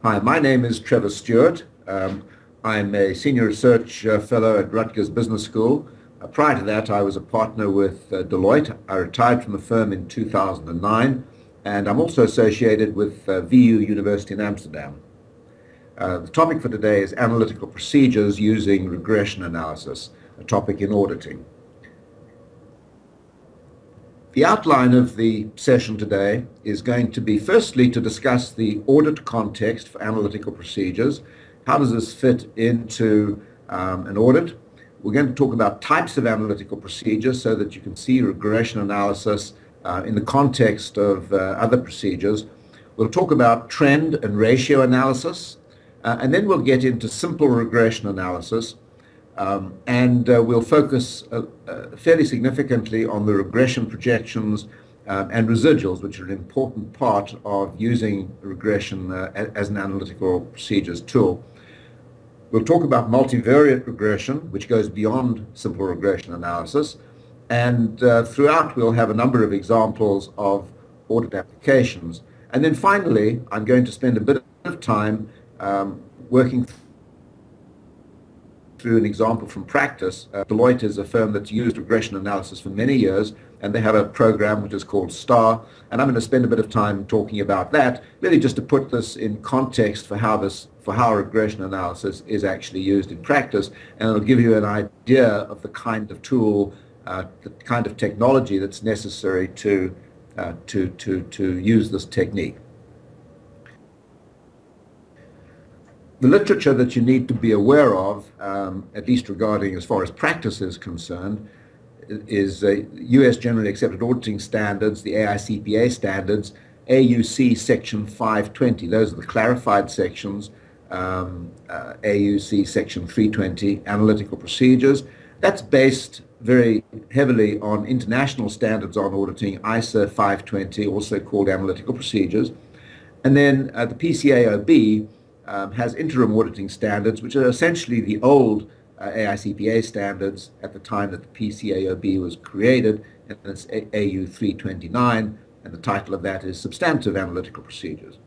Hi, my name is Trevor Stewart. I'm a senior research fellow at Rutgers Business School. Prior to that, I was a partner with Deloitte. I retired from the firm in 2009, and I'm also associated with VU University in Amsterdam. The topic for today is analytical procedures using regression analysis, a topic in auditing. The outline of the session today is going to be firstly to discuss the audit context for analytical procedures. How does this fit into an audit? We're going to talk about types of analytical procedures so that you can see regression analysis in the context of other procedures. We'll talk about trend and ratio analysis, and then we'll get into simple regression analysis. We'll focus fairly significantly on the regression projections and residuals, which are an important part of using regression as an analytical procedures tool. We'll talk about multivariate regression, which goes beyond simple regression analysis. And throughout, we'll have a number of examples of audit applications. And then finally, I'm going to spend a bit of time working through an example from practice. Deloitte is a firm that's used regression analysis for many years, and they have a program which is called STAR, and I'm going to spend a bit of time talking about that, really just to put this in context for how regression analysis is actually used in practice, and it'll give you an idea of the kind of tool, the kind of technology that's necessary to use this technique. The literature that you need to be aware of, at least regarding as far as practice is concerned, is U.S. Generally Accepted Auditing Standards, the AICPA standards, AUC Section 520. Those are the clarified sections. AUC Section 320, Analytical Procedures. That's based very heavily on international standards on auditing, ISA 520, also called Analytical Procedures. And then the PCAOB has interim auditing standards, which are essentially the old AICPA standards at the time that the PCAOB was created, and it's AU 329, and the title of that is Substantive Analytical Procedures.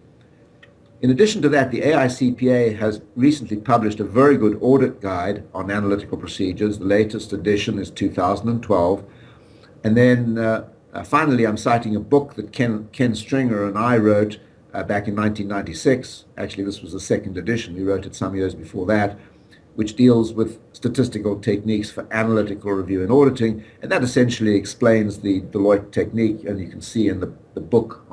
In addition to that, the AICPA has recently published a very good audit guide on analytical procedures. The latest edition is 2012. And then finally, I'm citing a book that Ken Stringer and I wrote back in 1996. Actually, this was the second edition. We wrote it some years before that, which deals with statistical techniques for analytical review and auditing. And that essentially explains the Deloitte technique. And you can see in the book,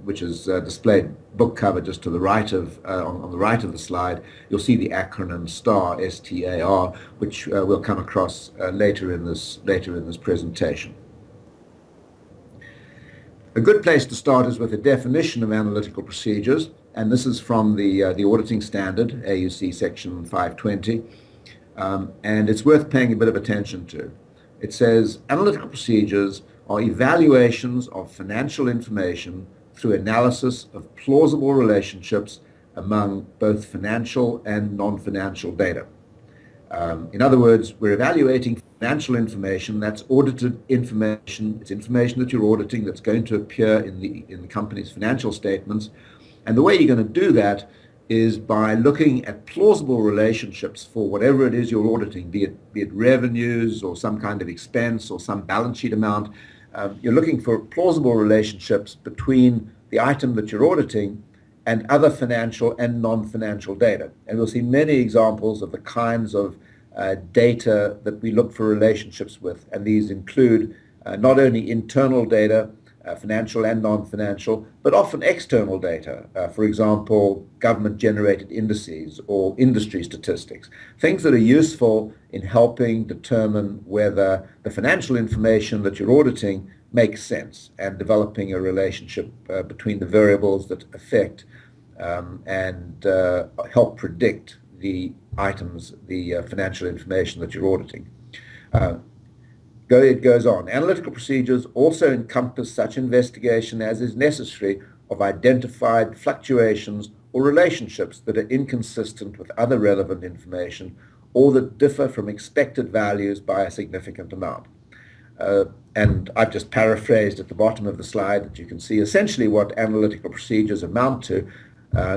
which is displayed book cover just to the right of, on the right of the slide, you'll see the acronym STAR, S-T-A-R, which we'll come across later in this presentation. A good place to start is with a definition of analytical procedures, and this is from the auditing standard, AUC Section 520, and it's worth paying a bit of attention to. It says, analytical procedures are evaluations of financial information through analysis of plausible relationships among both financial and non-financial data. In other words, we're evaluating financial information, that's audited information. It's information that you're auditing that's going to appear in the company's financial statements. And the way you're going to do that is by looking at plausible relationships for whatever it is you're auditing, be it revenues or some kind of expense or some balance sheet amount. You're looking for plausible relationships between the item that you're auditing and other financial and non-financial data. And we'll see many examples of the kinds of data that we look for relationships with. And these include not only internal data, financial and non-financial, but often external data. For example, government-generated indices or industry statistics. Things that are useful in helping determine whether the financial information that you're auditing makes sense and developing a relationship between the variables that affect and help predict the items, the financial information that you're auditing. It goes on. Analytical procedures also encompass such investigation as is necessary of identified fluctuations or relationships that are inconsistent with other relevant information or that differ from expected values by a significant amount. And I've just paraphrased at the bottom of the slide that you can see essentially what analytical procedures amount to.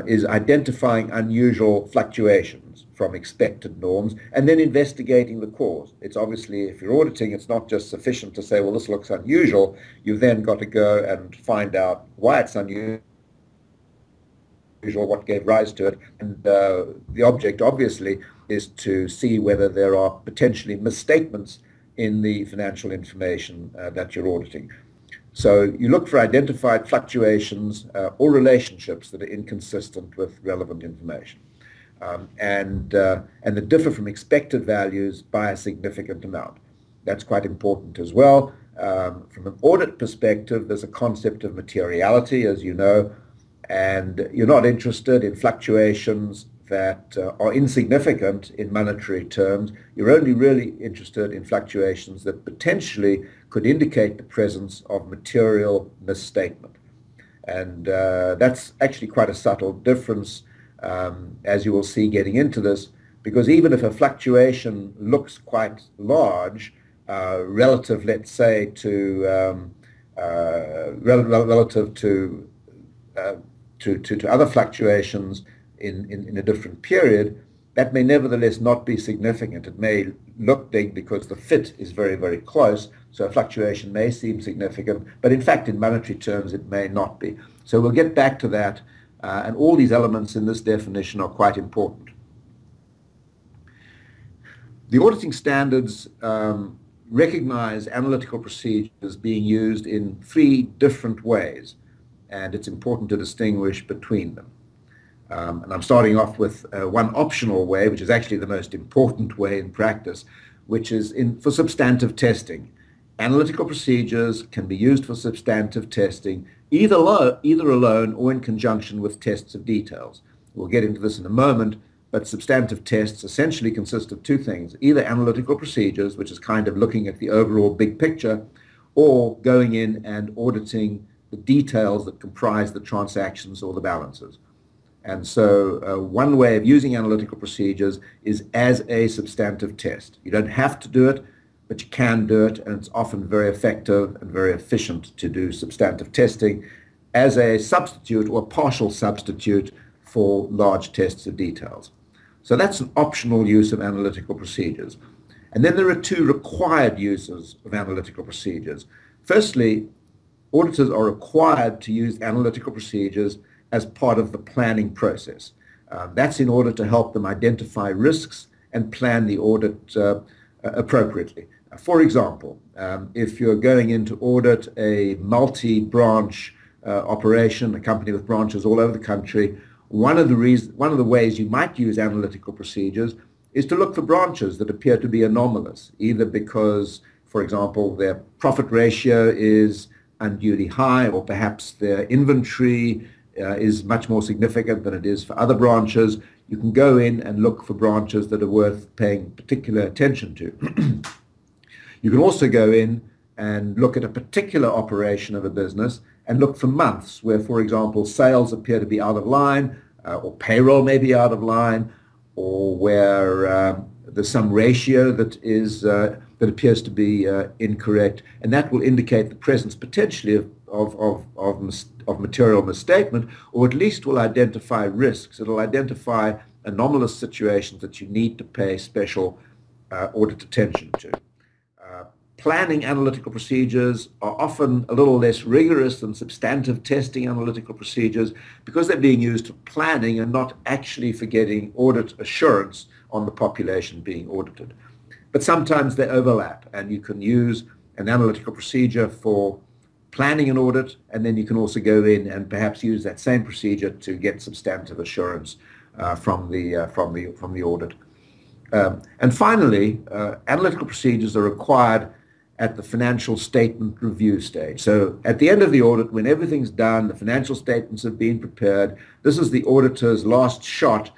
is identifying unusual fluctuations from expected norms and then investigating the cause. It's obviously, if you're auditing, it's not just sufficient to say, well, this looks unusual. You've then got to go and find out why it's unusual, what gave rise to it. And the object, obviously, is to see whether there are potentially misstatements in the financial information that you're auditing. So you look for identified fluctuations or relationships that are inconsistent with relevant information and that differ from expected values by a significant amount. That's quite important as well. From an audit perspective, there's a concept of materiality, as you know, and you're not interested in fluctuations that are insignificant in monetary terms. You're only really interested in fluctuations that potentially could indicate the presence of material misstatement. And that's actually quite a subtle difference, as you will see getting into this, because even if a fluctuation looks quite large relative, let's say, to relative to other fluctuations in a different period, that may nevertheless not be significant. It may look big because the fit is very, very close, so a fluctuation may seem significant, but in fact, in monetary terms, it may not be. So we'll get back to that, and all these elements in this definition are quite important. The auditing standards recognize analytical procedures being used in 3 different ways, and it's important to distinguish between them. And I'm starting off with one optional way, which is actually the most important way in practice, which is for substantive testing. Analytical procedures can be used for substantive testing either alone or in conjunction with tests of details. We'll get into this in a moment, but substantive tests essentially consist of 2 things: either analytical procedures, which is kind of looking at the overall big picture, or going in and auditing the details that comprise the transactions or the balances. And so one way of using analytical procedures is as a substantive test. You don't have to do it, but you can do it, and it's often very effective and very efficient to do substantive testing as a substitute or partial substitute for large tests of details. So that's an optional use of analytical procedures. And then there are 2 required uses of analytical procedures. Firstly, auditors are required to use analytical procedures as part of the planning process. That's in order to help them identify risks and plan the audit appropriately. For example, if you're going in to audit a multi-branch operation, a company with branches all over the country, one of the ways you might use analytical procedures is to look for branches that appear to be anomalous, either because, for example, their profit ratio is unduly high, or perhaps their inventory is much more significant than it is for other branches. You can go in and look for branches that are worth paying particular attention to. You can also go in and look at a particular operation of a business and look for months where, for example, sales appear to be out of line, or payroll may be out of line, or where there's some ratio that appears to be incorrect, and that will indicate the presence potentially of material misstatement, or at least will identify risks. It'll identify anomalous situations that you need to pay special audit attention to. Planning analytical procedures are often a little less rigorous than substantive testing analytical procedures because they're being used for planning and not actually for getting audit assurance on the population being audited. But sometimes they overlap, and you can use an analytical procedure for planning an audit, and then you can also go in and perhaps use that same procedure to get substantive assurance from the audit. And finally, analytical procedures are required at the financial statement review stage. So at the end of the audit, when everything's done, the financial statements have been prepared, this is the auditor's last shot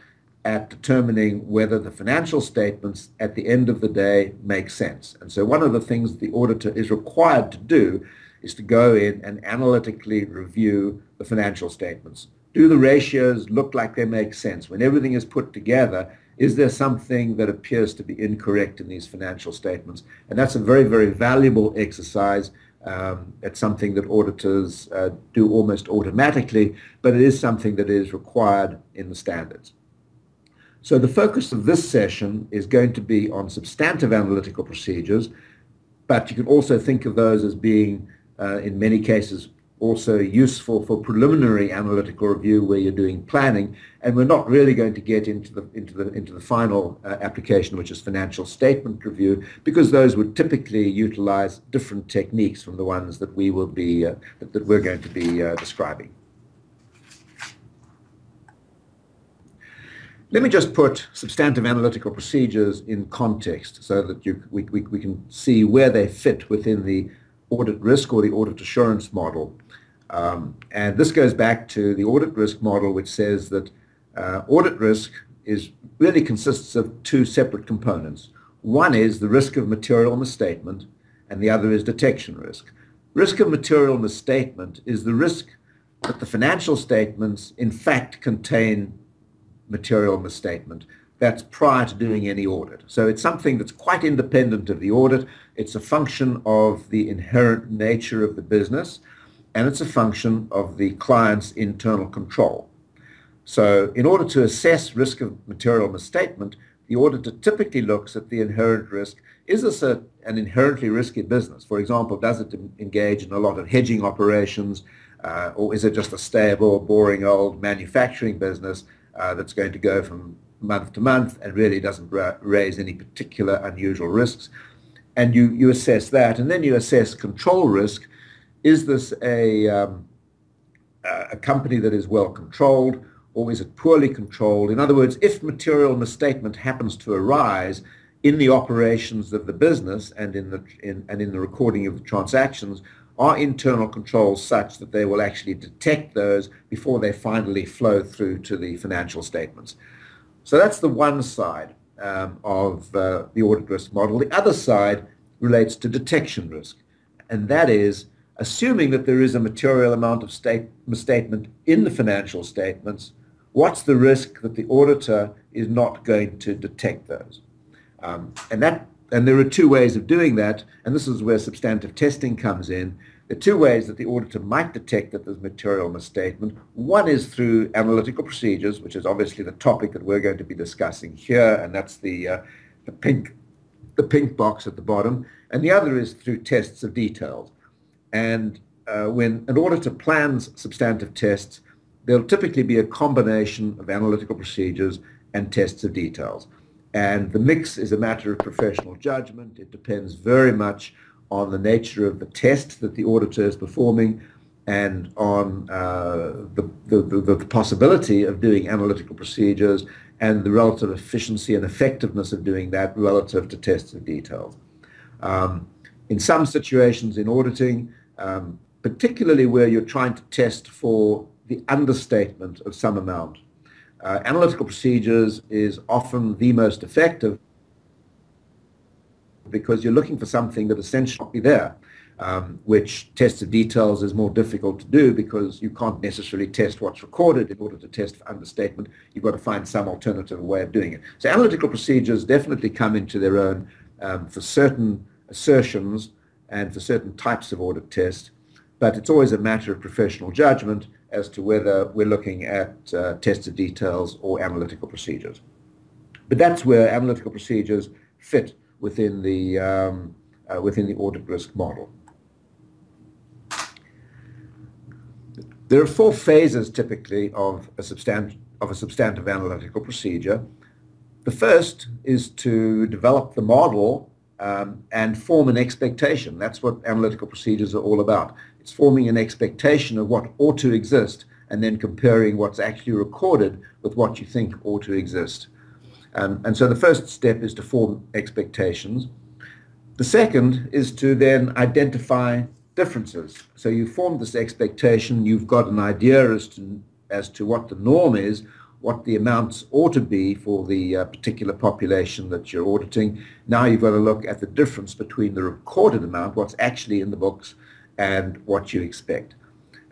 at determining whether the financial statements at the end of the day make sense. And so one of the things the auditor is required to do is to go in and analytically review the financial statements. Do the ratios look like they make sense? When everything is put together, is there something that appears to be incorrect in these financial statements? And that's a very, very valuable exercise It's something that auditors do almost automatically, but it is something that is required in the standards. So the focus of this session is going to be on substantive analytical procedures, but you can also think of those as being, in many cases, also useful for preliminary analytical review where you're doing planning, and we're not really going to get into the final application, which is financial statement review, because those would typically utilize different techniques from the ones that we will be that we're going to be describing. Let me just put substantive analytical procedures in context so that we can see where they fit within the audit risk or the audit assurance model. And this goes back to the audit risk model, which says that audit risk really consists of two separate components. One is the risk of material misstatement, and the other is detection risk. Risk of material misstatement is the risk that the financial statements in fact contain material misstatement. That's prior to doing any audit. So it's something that's quite independent of the audit. It's a function of the inherent nature of the business, and it's a function of the client's internal control. So in order to assess risk of material misstatement, the auditor typically looks at the inherent risk. Is this an inherently risky business? For example, does it engage in a lot of hedging operations, or is it just a stable, boring old manufacturing business that's going to go from month to month and really doesn't raise any particular unusual risks? And you assess that, and then you assess control risk. Is this a company that is well controlled, or is it poorly controlled? In other words, if material misstatement happens to arise in the operations of the business and in the recording of the transactions, are internal controls such that they will actually detect those before they finally flow through to the financial statements? So that's the one side of the audit risk model. The other side relates to detection risk, and that is assuming that there is a material amount of misstatement in the financial statements, what's the risk that the auditor is not going to detect those? And there are two ways of doing that, and this is where substantive testing comes in. There are two ways that the auditor might detect that there's material misstatement. One is through analytical procedures, which is obviously the topic that we're going to be discussing here, and that's the pink box at the bottom. And the other is through tests of details. And when an auditor plans substantive tests, there'll typically be a combination of analytical procedures and tests of details. And the mix is a matter of professional judgment. It depends very much on the nature of the test that the auditor is performing and on the possibility of doing analytical procedures and the relative efficiency and effectiveness of doing that relative to tests of details. In some situations in auditing, particularly where you're trying to test for the understatement of some amount, analytical procedures is often the most effective because you're looking for something that essentially not be there, which tests of details is more difficult to do because you can't necessarily test what's recorded. In order to test for understatement, you've got to find some alternative way of doing it. So analytical procedures definitely come into their own for certain assertions and for certain types of audit tests, but it's always a matter of professional judgment as to whether we're looking at tests of details or analytical procedures. But that's where analytical procedures fit within the audit risk model. There are four phases typically of a substantive analytical procedure. The first is to develop the model and form an expectation. That's what analytical procedures are all about. It's forming an expectation of what ought to exist and then comparing what's actually recorded with what you think ought to exist. And so the first step is to form expectations. The second is to then identify differences. So you form this expectation, you've got an idea as to what the norm is, what the amounts ought to be for the particular population that you're auditing. Now you've got to look at the difference between the recorded amount, what's actually in the books, and what you expect.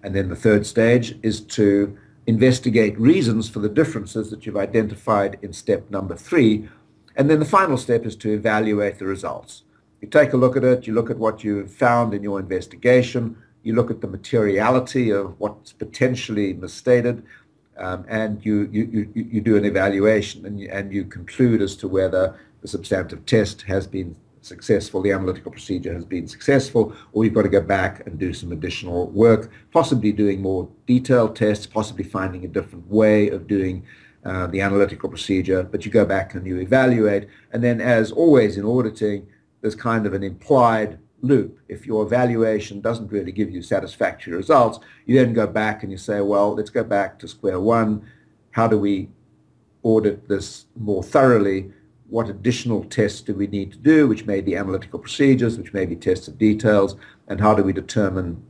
And then the third stage is to investigate reasons for the differences that you've identified in step number 3. And then the final step is to evaluate the results. You take a look at it, you look at what you found in your investigation, you look at the materiality of what's potentially misstated, and you do an evaluation, and you conclude as to whether the substantive test has been successful, the analytical procedure has been successful, or you've got to go back and do some additional work, possibly doing more detailed tests, possibly finding a different way of doing the analytical procedure, but you go back and you evaluate. And then, as always in auditing, there's kind of an implied loop. If your evaluation doesn't really give you satisfactory results, you then go back and you say, well, let's go back to square one. How do we audit this more thoroughly? What additional tests do we need to do, which may be analytical procedures, which may be tests of details, and how do we determine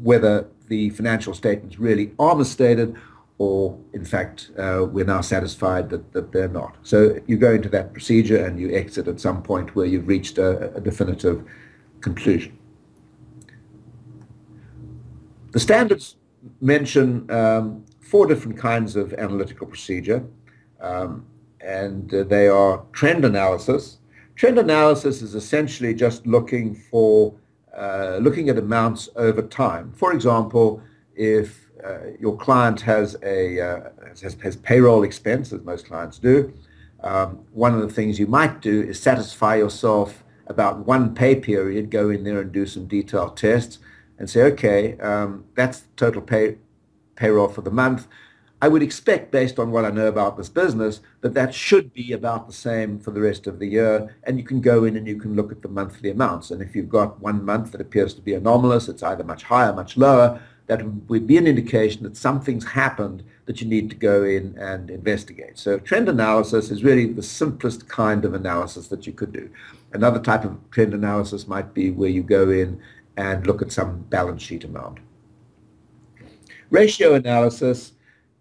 whether the financial statements really are misstated, or in fact we're now satisfied that they're not. So you go into that procedure and you exit at some point where you've reached a definitive conclusion. The standards mention 4 different kinds of analytical procedure, and they are trend analysis. Trend analysis is essentially just looking at amounts over time. For example, if your client has payroll expense, as most clients do, one of the things you might do is satisfy yourself about one pay period, go in there and do some detailed tests and say, okay, that's the total payroll for the month. I would expect, based on what I know about this business, that should be about the same for the rest of the year, and you can go in and you can look at the monthly amounts. And if you've got one month that appears to be anomalous, it's either much higher, much lower, that would be an indication that something's happened that you need to go in and investigate. So trend analysis is really the simplest kind of analysis that you could do. Another type of trend analysis might be where you go in and look at some balance sheet amount. Ratio analysis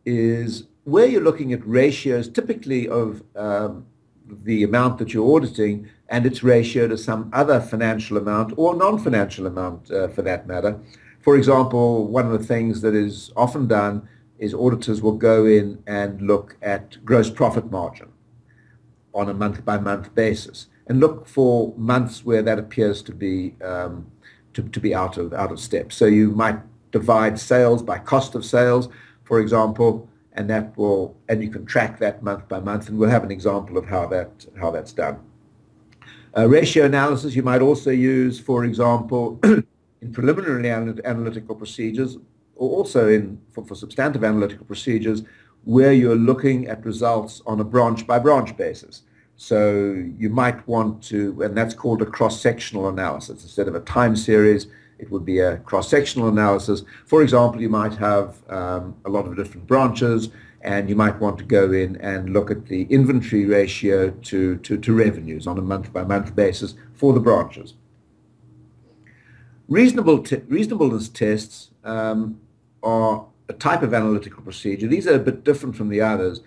is where you're looking at ratios, typically of the amount that you're auditing and its ratio to some other financial amount or non-financial amount for that matter. For example, one of the things that is often done is auditors will go in and look at gross profit margin on a month-by-month basis and look for months where that appears to be out of step. So you might divide sales by cost of sales, for example, and you can track that month by month, and we'll have an example of how that's done. Ratio analysis you might also use, for example, in preliminary analytical procedures, or also for substantive analytical procedures, where you're looking at results on a branch-by-branch basis. So you might want to, and that's called a cross-sectional analysis. Instead of a time series, it would be a cross-sectional analysis. For example, you might have a lot of different branches, and you might want to go in and look at the inventory ratio to revenues on a month-by-month basis for the branches. Reasonableness tests are a type of analytical procedure. These are a bit different from the others.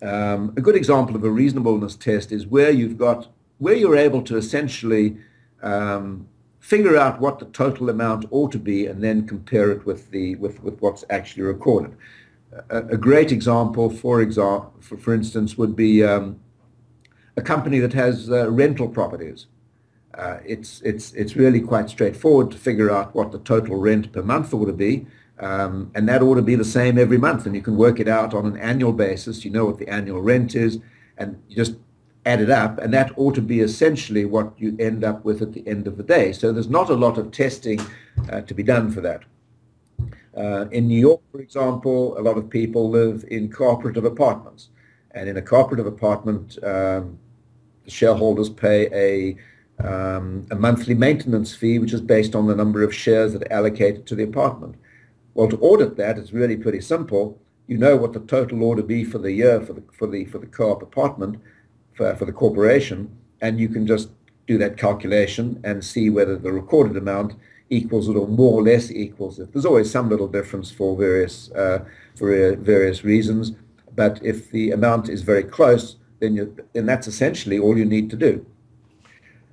A good example of a reasonableness test is where you're able to essentially figure out what the total amount ought to be and then compare it with what's actually recorded. A great example, for instance, would be a company that has rental properties. It's really quite straightforward to figure out what the total rent per month ought to be, and that ought to be the same every month, and you can work it out on an annual basis. You know what the annual rent is, and you just add it up, and that ought to be essentially what you end up with at the end of the day. So there's not a lot of testing to be done for that. In New York, for example, a lot of people live in cooperative apartments, and in a cooperative apartment, the shareholders pay a monthly maintenance fee, which is based on the number of shares that are allocated to the apartment. Well, to audit that, it's really pretty simple. You know what the total ought to be for the year for the co-op apartment, for the corporation, and you can just do that calculation and see whether the recorded amount equals it or more or less equals it. There's always some little difference for various reasons, but if the amount is very close, then that's essentially all you need to do.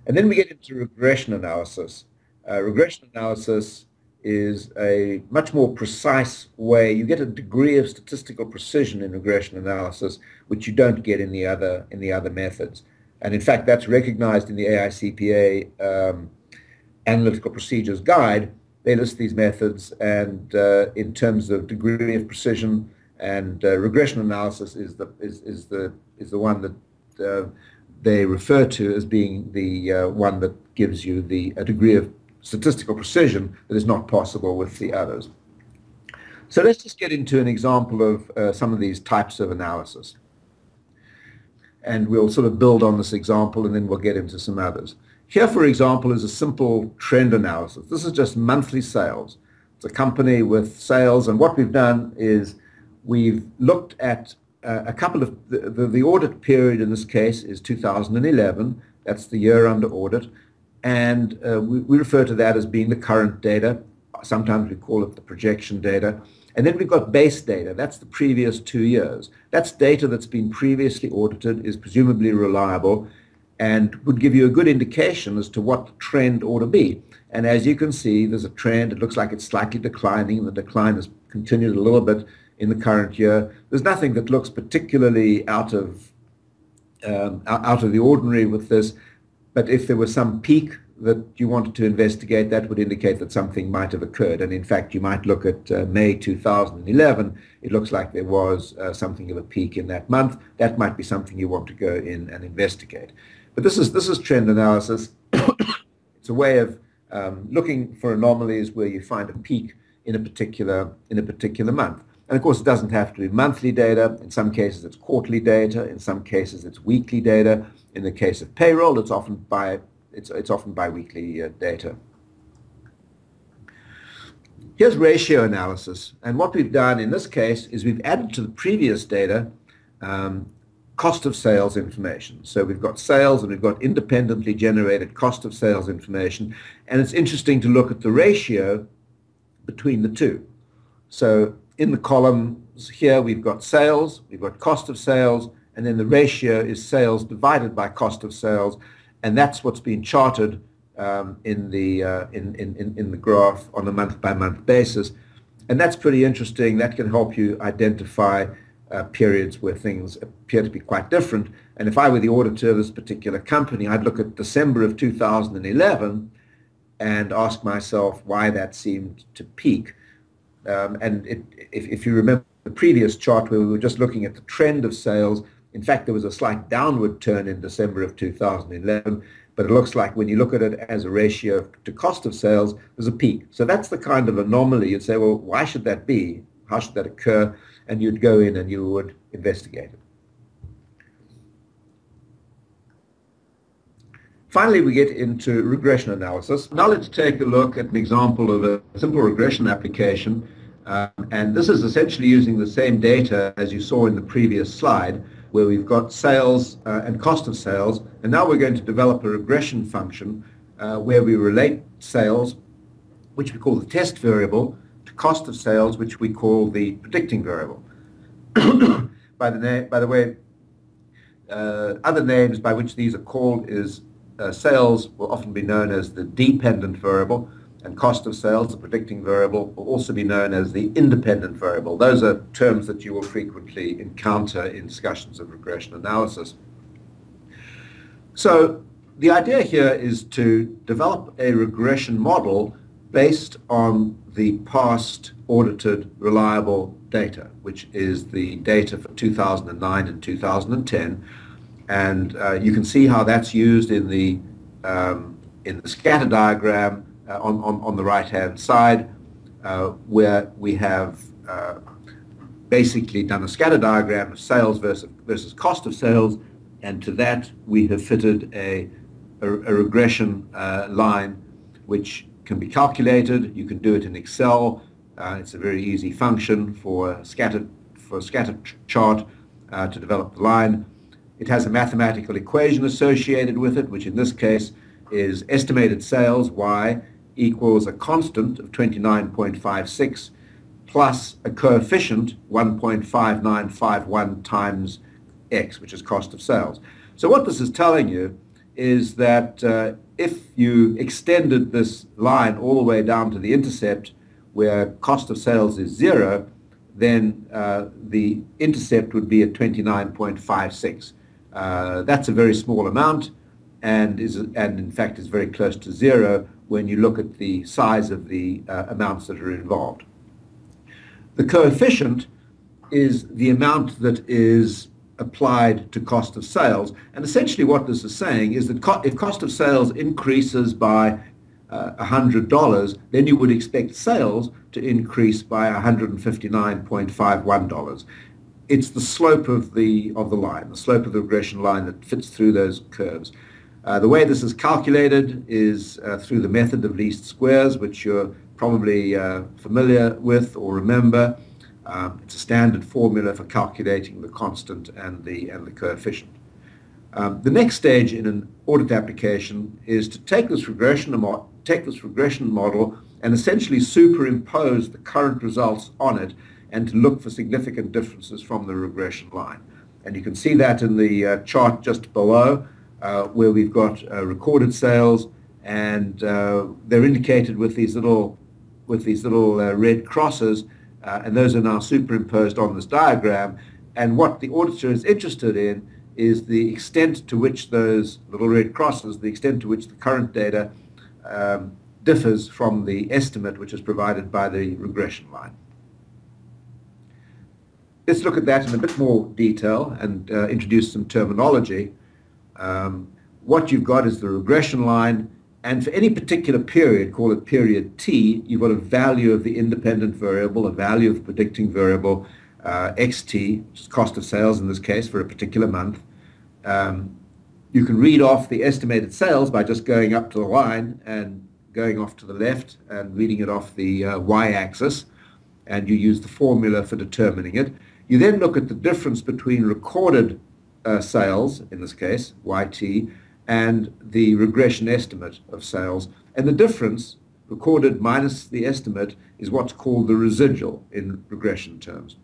And then we get into regression analysis. Regression analysis is a much more precise way. You get a degree of statistical precision in regression analysis, which you don't get in the other methods. And in fact, that's recognized in the AICPA Analytical Procedures Guide. They list these methods, and in terms of degree of precision, and regression analysis is the one that they refer to as being the one that gives you a degree of statistical precision that is not possible with the others. So let's just get into an example of some of these types of analysis. And we'll sort of build on this example, and then we'll get into some others. Here, for example, is a simple trend analysis. This is just monthly sales. It's a company with sales, and what we've done is we've looked at a couple of, the audit period in this case is 2011. That's the year under audit. And we refer to that as being the current data. Sometimes we call it the projection data. And then we've got base data. That's the previous 2 years. That's data that's been previously audited, is presumably reliable, and would give you a good indication as to what the trend ought to be. And as you can see, there's a trend. It looks like it's slightly declining. The decline has continued a little bit in the current year. There's nothing that looks particularly out of the ordinary with this. But if there was some peak that you wanted to investigate, that would indicate that something might have occurred. And in fact, you might look at May 2011. It looks like there was something of a peak in that month. That might be something you want to go in and investigate. But this is trend analysis. It's a way of looking for anomalies where you find a peak in a particular month. And of course, it doesn't have to be monthly data. In some cases, it's quarterly data. In some cases, it's weekly data. In the case of payroll, it's often bi-weekly data. Here's ratio analysis. And what we've done in this case is we've added to the previous data cost of sales information. So we've got sales and we've got independently generated cost of sales information. And it's interesting to look at the ratio between the two. So in the columns here, we've got sales, we've got cost of sales, and then the ratio is sales divided by cost of sales. And that's what's been charted in the graph on a month-by-month basis. And that's pretty interesting. That can help you identify periods where things appear to be quite different. And if I were the auditor of this particular company, I'd look at December of 2011 and ask myself why that seemed to peak. If you remember the previous chart where we were just looking at the trend of sales, in fact, there was a slight downward turn in December of 2011, but it looks like when you look at it as a ratio to cost of sales, there's a peak. So that's the kind of anomaly. You'd say, well, why should that be? How should that occur? And you'd go in and you would investigate it. Finally, we get into regression analysis. Now let's take a look at an example of a simple regression application. And this is essentially using the same data as you saw in the previous slide, where we've got sales and cost of sales. And now we're going to develop a regression function where we relate sales, which we call the test variable, to cost of sales, which we call the predicting variable. By the way, other names by which these are called is sales will often be known as the dependent variable, and cost of sales, the predicting variable, will also be known as the independent variable. Those are terms that you will frequently encounter in discussions of regression analysis. So the idea here is to develop a regression model based on the past audited reliable data, which is the data for 2009 and 2010. And you can see how that's used in the scatter diagram on the right-hand side, where we have basically done a scatter diagram of sales versus cost of sales, and to that we have fitted a regression line which can be calculated. You can do it in Excel. It's a very easy function for a scatter chart to develop the line. It has a mathematical equation associated with it, which in this case is estimated sales, Y, equals a constant of 29.56 plus a coefficient 1.5951 times X, which is cost of sales. So what this is telling you is that if you extended this line all the way down to the intercept where cost of sales is 0, then the intercept would be at 29.56. That's a very small amount, and in fact is very close to zero when you look at the size of the amounts that are involved. The coefficient is the amount that is applied to cost of sales, and essentially what this is saying is that if cost of sales increases by $100, then you would expect sales to increase by $159.51. It's the slope of the line, the slope of the regression line that fits through those curves. The way this is calculated is through the method of least squares, which you're probably familiar with or remember. It's a standard formula for calculating the constant and the coefficient. The next stage in an audit application is to take this regression model and essentially superimpose the current results on it, and to look for significant differences from the regression line. And you can see that in the chart just below, where we've got recorded sales, and they're indicated with these little red crosses, and those are now superimposed on this diagram. And what the auditor is interested in is the extent to which those little red crosses, the extent to which the current data differs from the estimate which is provided by the regression line. Let's look at that in a bit more detail and introduce some terminology. What you've got is the regression line, and for any particular period, call it period T, you've got a value of the independent variable, a value of the predicting variable, XT, which is cost of sales in this case for a particular month. You can read off the estimated sales by just going up to the line and going off to the left and reading it off the y-axis, and you use the formula for determining it. You then look at the difference between recorded sales, in this case, YT, and the regression estimate of sales. And the difference, recorded minus the estimate, is what's called the residual in regression terms.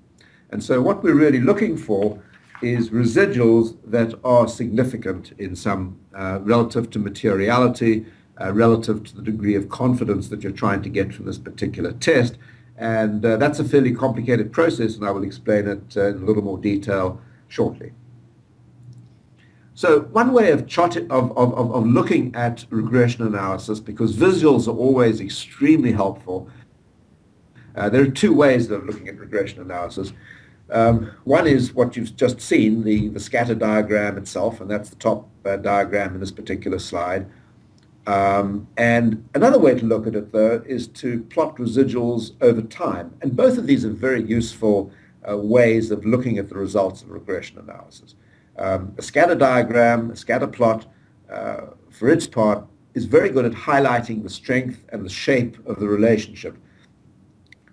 And so what we're really looking for is residuals that are significant in some relative to materiality, relative to the degree of confidence that you're trying to get from this particular test. And that's a fairly complicated process, and I will explain it in a little more detail shortly. So one way of looking at regression analysis, because visuals are always extremely helpful, there are two ways of looking at regression analysis. One is what you've just seen, the scatter diagram itself, and that's the top diagram in this particular slide. And another way to look at it, though, is to plot residuals over time. And both of these are very useful ways of looking at the results of regression analysis. A scatter diagram, a scatter plot, for its part, is very good at highlighting the strength and the shape of the relationship.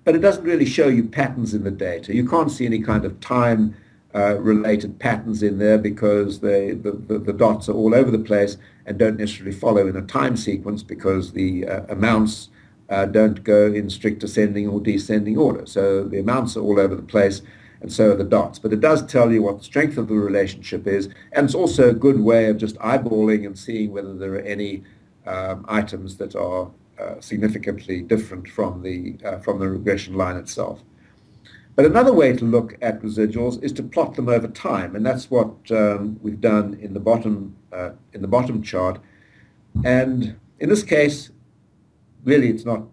But it doesn't really show you patterns in the data. You can't see any kind of time related patterns in there, because the dots are all over the place and don't necessarily follow in a time sequence, because the amounts don't go in strict ascending or descending order. So the amounts are all over the place, and so are the dots. But it does tell you what the strength of the relationship is, and it's also a good way of just eyeballing and seeing whether there are any items that are significantly different from the regression line itself. But another way to look at residuals is to plot them over time, and that's what we've done in the bottom chart. And in this case, really, it's not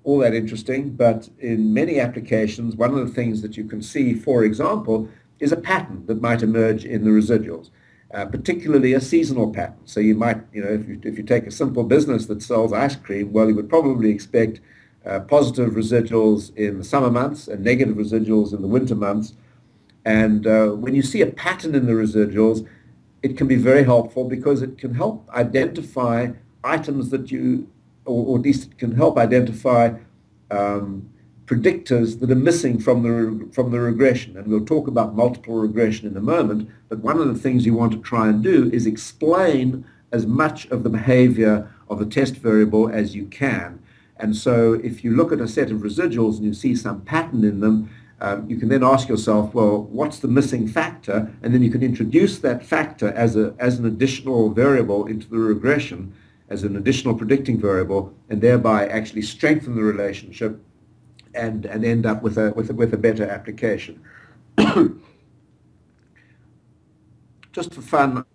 all that interesting, but in many applications, one of the things that you can see, for example, is a pattern that might emerge in the residuals, particularly a seasonal pattern. So you might, if you take a simple business that sells ice cream, well, you would probably expect positive residuals in the summer months and negative residuals in the winter months. And when you see a pattern in the residuals, it can be very helpful, because it can help identify items that or at least it can help identify predictors that are missing from the regression. And we'll talk about multiple regression in a moment, but one of the things you want to try and do is explain as much of the behavior of the test variable as you can. And so if you look at a set of residuals and you see some pattern in them, you can then ask yourself, well, what's the missing factor? And then you can introduce that factor as an additional variable into the regression, as an additional predicting variable, and thereby actually strengthen the relationship and end up with a better application. just for fun,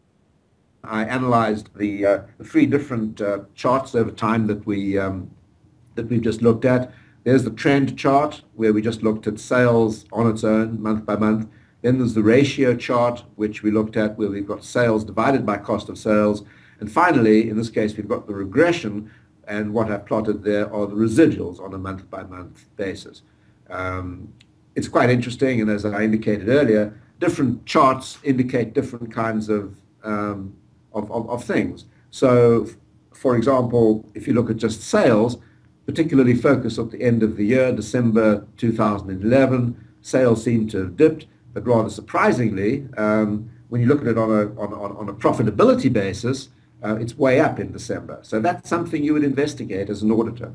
I analyzed the three different charts over time that we've just looked at. There's the trend chart where we just looked at sales on its own month by month. Then there's the ratio chart, which we looked at where we've got sales divided by cost of sales. And finally, in this case, we've got the regression, and what I've plotted there are the residuals on a month by month basis. It's quite interesting, and as I indicated earlier, different charts indicate different kinds of things. So, for example, if you look at just sales, particularly focus at the end of the year, December 2011, sales seem to have dipped, but rather surprisingly, when you look at it on a profitability basis, it's way up in December. So that's something you would investigate as an auditor.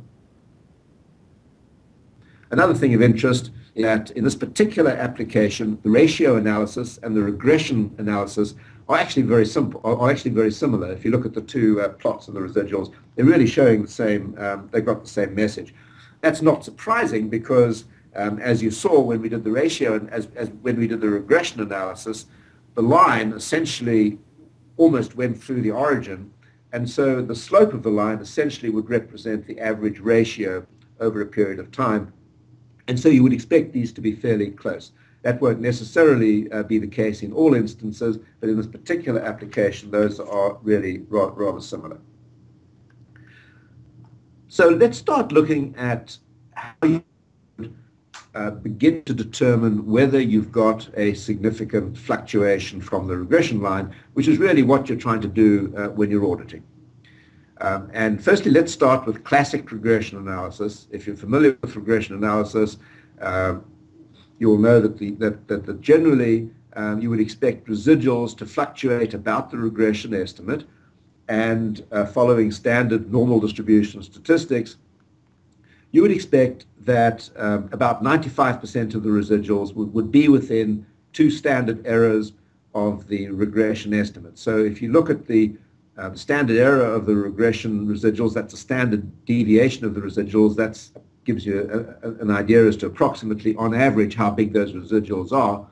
Another thing of interest is that in this particular application, the ratio analysis and the regression analysis are actually very simple, are actually very similar. If you look at the two plots of the residuals, they're really showing the same, they've got the same message. That's not surprising because as you saw when we did the ratio and as when we did the regression analysis, the line essentially almost went through the origin, and so the slope of the line essentially would represent the average ratio over a period of time, and so you would expect these to be fairly close. That won't necessarily be the case in all instances, but in this particular application, those are really rather similar. So let's start looking at how you begin to determine whether you've got a significant fluctuation from the regression line, which is really what you're trying to do when you're auditing. And firstly, let's start with classic regression analysis. If you're familiar with regression analysis, you'll know that generally you would expect residuals to fluctuate about the regression estimate, and following standard normal distribution statistics, you would expect that about 95% of the residuals would be within two standard errors of the regression estimate. So if you look at the standard error of the regression residuals, that's a standard deviation of the residuals. That gives you an idea as to approximately, on average, how big those residuals are.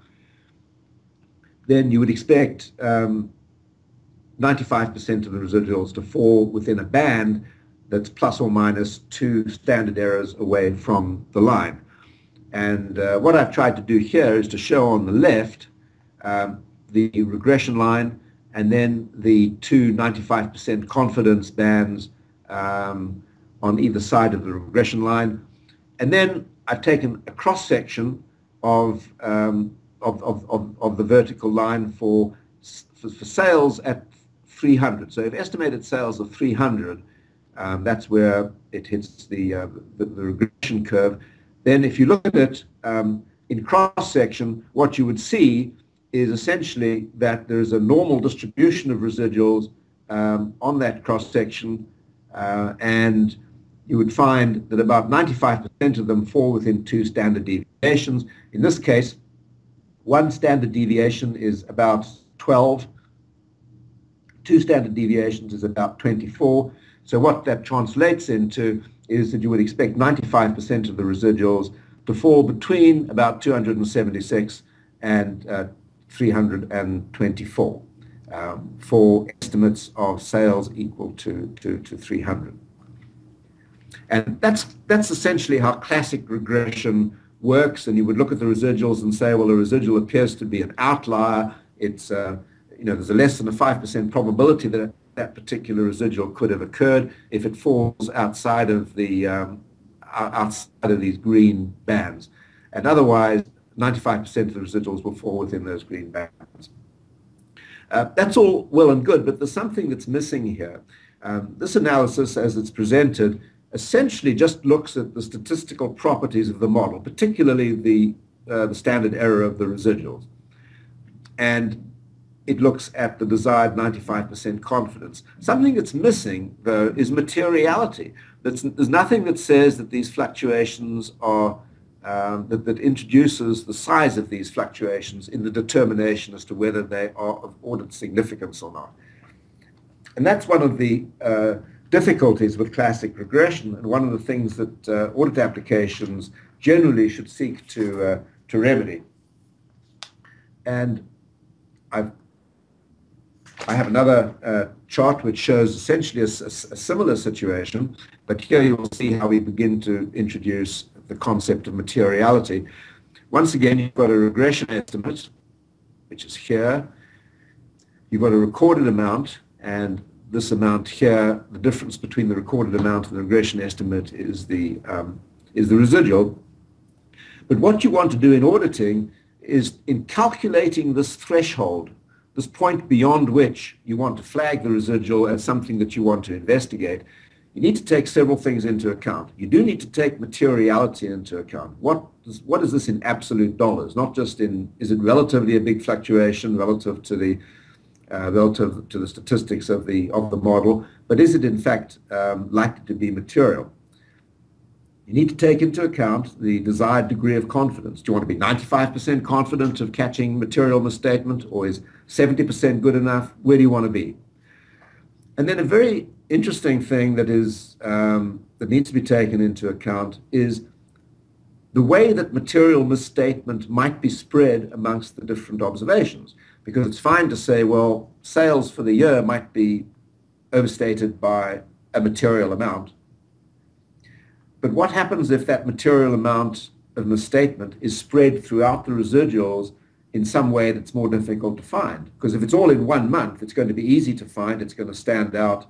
Then you would expect 95% of the residuals to fall within a band that's plus or minus two standard errors away from the line. And what I've tried to do here is to show on the left the regression line and then the two 95% confidence bands on either side of the regression line. And then I've taken a cross-section of the vertical line for sales at 300. So if estimated sales of 300, that's where it hits the regression curve. Then if you look at it in cross-section, what you would see is essentially that there's a normal distribution of residuals on that cross-section, and you would find that about 95% of them fall within two standard deviations. In this case, one standard deviation is about 12. Two standard deviations is about 24. So what that translates into is that you would expect 95% of the residuals to fall between about 276 and 324 for estimates of sales equal to 300. And that's essentially how classic regression works. And you would look at the residuals and say, well, the residual appears to be an outlier. It's there's a less than a 5% probability that that particular residual could have occurred if it falls outside of the outside of these green bands, and otherwise 95% of the residuals will fall within those green bands. That's all well and good, but there's something that's missing here. This analysis, as it's presented, essentially just looks at the statistical properties of the model, particularly the standard error of the residuals, and it looks at the desired 95% confidence. Something that's missing, though, is materiality. There's nothing that says that these fluctuations are, that introduces the size of these fluctuations in the determination as to whether they are of audit significance or not. And that's one of the difficulties with classic regression, and one of the things that audit applications generally should seek to remedy. And I've I have another chart which shows essentially a similar situation, but here you will see how we begin to introduce the concept of materiality. Once again, you've got a regression estimate, which is here. You've got a recorded amount, and this amount here, the difference between the recorded amount and the regression estimate is the residual. But what you want to do in auditing is, in calculating this threshold, this point beyond which you want to flag the residual as something that you want to investigate, you need to take several things into account. You do need to take materiality into account. What is this in absolute dollars? Not just in, is it relatively a big fluctuation relative to the statistics of the model, but is it in fact likely to be material? You need to take into account the desired degree of confidence. Do you want to be 95% confident of catching material misstatement, or is 70% good enough? Where do you want to be? And then a very interesting thing that needs to be taken into account is the way that material misstatement might be spread amongst the different observations. Because it's fine to say, well, sales for the year might be overstated by a material amount. But what happens if that material amount of misstatement is spread throughout the residuals in some way that's more difficult to find? Because if it's all in 1 month, it's going to be easy to find. It's going to stand out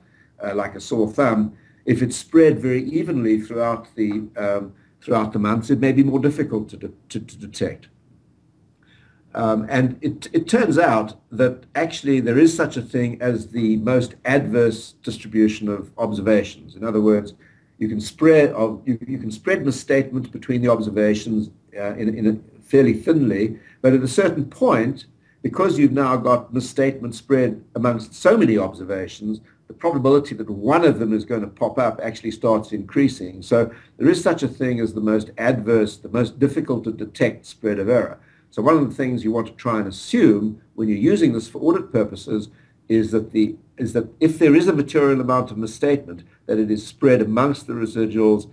like a sore thumb. If it's spread very evenly throughout the months, it may be more difficult to detect. And it turns out that actually there is such a thing as the most adverse distribution of observations. In other words, you can spread misstatement between the observations fairly thinly, but at a certain point, because you've now got misstatement spread amongst so many observations, the probability that one of them is going to pop up actually starts increasing. So there is such a thing as the most adverse, the most difficult to detect spread of error. So one of the things you want to try and assume when you're using this for audit purposes is that if there is a material amount of misstatement, that it is spread amongst the residuals